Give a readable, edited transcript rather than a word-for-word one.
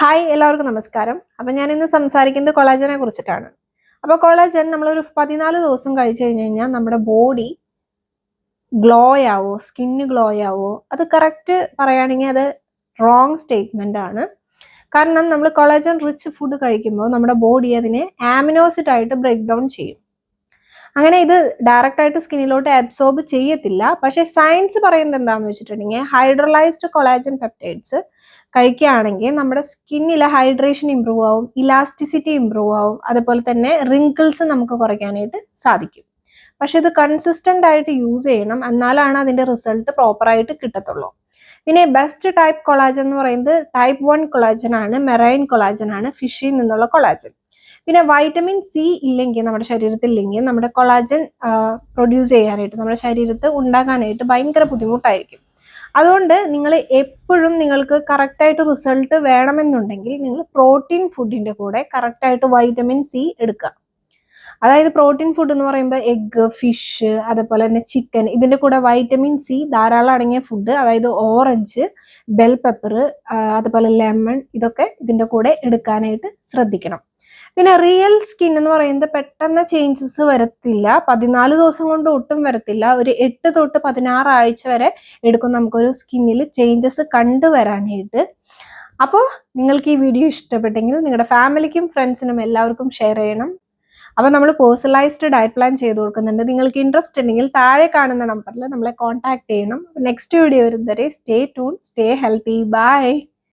Hi എല്ലാവർക്കും നമസ്കാരം. അപ്പം ഞാൻ ഇന്ന് സംസാരിക്കുന്നത് കൊളാജനെ കുറിച്ചിട്ടാണ്. അപ്പോൾ കൊളാജൻ നമ്മളൊരു 14 ദിവസം കഴിച്ചു കഴിഞ്ഞാൽ നമ്മുടെ ബോഡി ഗ്ലോ ആവോ, സ്കിന്ന് ഗ്ലോ ആവോ? അത് കറക്റ്റ് പറയുകയാണെങ്കിൽ അത് റോങ് സ്റ്റേറ്റ്മെന്റ് ആണ്. കാരണം നമ്മൾ കൊളാജൻ റിച്ച് ഫുഡ് കഴിക്കുമ്പോൾ നമ്മുടെ ബോഡി അതിനെ ആമിനോസിഡ് ആയിട്ട് ബ്രേക്ക് ഡൗൺ ചെയ്യും. അങ്ങനെ ഇത് ഡയറക്റ്റ് ആയിട്ട് സ്കിന്നിലോട്ട് അബ്സോർബ് ചെയ്യത്തില്ല. പക്ഷേ സയൻസ് പറയുന്നത് എന്താണെന്ന് വെച്ചിട്ടുണ്ടെങ്കിൽ ഹൈഡ്രോളൈസ്ഡ് കൊളാജൻ പെപ്റ്റൈഡ്സ് കഴിക്കുകയാണെങ്കിൽ നമ്മുടെ സ്കിന്നിലെ ഹൈഡ്രേഷൻ ഇമ്പ്രൂവ് ആവും, ഇലാസ്റ്റിസിറ്റി ഇമ്പ്രൂവ് ആവും, അതുപോലെ തന്നെ റിങ്കിൾസ് നമുക്ക് കുറയ്ക്കാനായിട്ട് സാധിക്കും. പക്ഷെ ഇത് കൺസിസ്റ്റന്റ് ആയിട്ട് യൂസ് ചെയ്യണം, എന്നാലാണ് അതിന്റെ റിസൾട്ട് പ്രോപ്പറായിട്ട് കിട്ടത്തുള്ളൂ. പിന്നെ ബെസ്റ്റ് ടൈപ്പ് കൊളാജൻ എന്ന് പറയുന്നത് ടൈപ്പ് 1 കൊളാജൻ ആണ്, മെറൈൻ കൊളാജൻ ആണ്, ഫിഷിൽ നിന്നുള്ള കൊളാജൻ. പിന്നെ വൈറ്റമിൻ സി ഇല്ലെങ്കിൽ നമ്മുടെ ശരീരത്തിൽ ഇല്ലെങ്കിൽ നമ്മുടെ കൊളാജൻ പ്രൊഡ്യൂസ് ചെയ്യാനായിട്ട് നമ്മുടെ ശരീരത്തിൽ ഉണ്ടാക്കാനായിട്ട് ഭയങ്കര ബുദ്ധിമുട്ടായിരിക്കും. അതുകൊണ്ട് നിങ്ങൾ എപ്പോഴും നിങ്ങൾക്ക് കറക്റ്റായിട്ട് റിസൾട്ട് വേണമെന്നുണ്ടെങ്കിൽ നിങ്ങൾ പ്രോട്ടീൻ ഫുഡിൻ്റെ കൂടെ കറക്റ്റായിട്ട് വൈറ്റമിൻ സി എടുക്കുക. അതായത് പ്രോട്ടീൻ ഫുഡ് എന്ന് പറയുമ്പോൾ എഗ്ഗ്, ഫിഷ്, അതുപോലെ തന്നെ ചിക്കൻ, ഇതിൻ്റെ കൂടെ വൈറ്റമിൻ സി ധാരാളം അടങ്ങിയ ഫുഡ്, അതായത് ഓറഞ്ച്, ബെൽ പെപ്പർ, അതുപോലെ ലെമൺ, ഇതൊക്കെ ഇതിൻ്റെ കൂടെ എടുക്കാനായിട്ട് ശ്രദ്ധിക്കണം. പിന്നെ റിയൽ സ്കിൻ എന്ന് പറയുന്നത് പെട്ടെന്ന് ചേഞ്ചസ് വരത്തില്ല, 14 ദിവസം കൊണ്ട് ഒട്ടും വരത്തില്ല. ഒരു 8 തൊട്ട് 16 ആഴ്ച വരെ എടുക്കും നമുക്കൊരു സ്കിന്നിൽ ചേഞ്ചസ് കണ്ടുവരാനായിട്ട്. അപ്പോൾ നിങ്ങൾക്ക് ഈ വീഡിയോ ഇഷ്ടപ്പെട്ടെങ്കിൽ നിങ്ങളുടെ ഫാമിലിക്കും ഫ്രണ്ട്സിനും എല്ലാവർക്കും ഷെയർ ചെയ്യണം. അപ്പോൾ നമ്മൾ പേഴ്സണലൈസ്ഡ് ഡയറ്റ് പ്ലാൻ ചെയ്ത് കൊടുക്കുന്നുണ്ട്. നിങ്ങൾക്ക് ഇൻട്രസ്റ്റ് ഉണ്ടെങ്കിൽ താഴെ കാണുന്ന നമ്പറിൽ നമ്മളെ കോൺടാക്ട് ചെയ്യണം. നെക്സ്റ്റ് വീഡിയോ വരുന്നവരെ stay tune, stay healthy, by.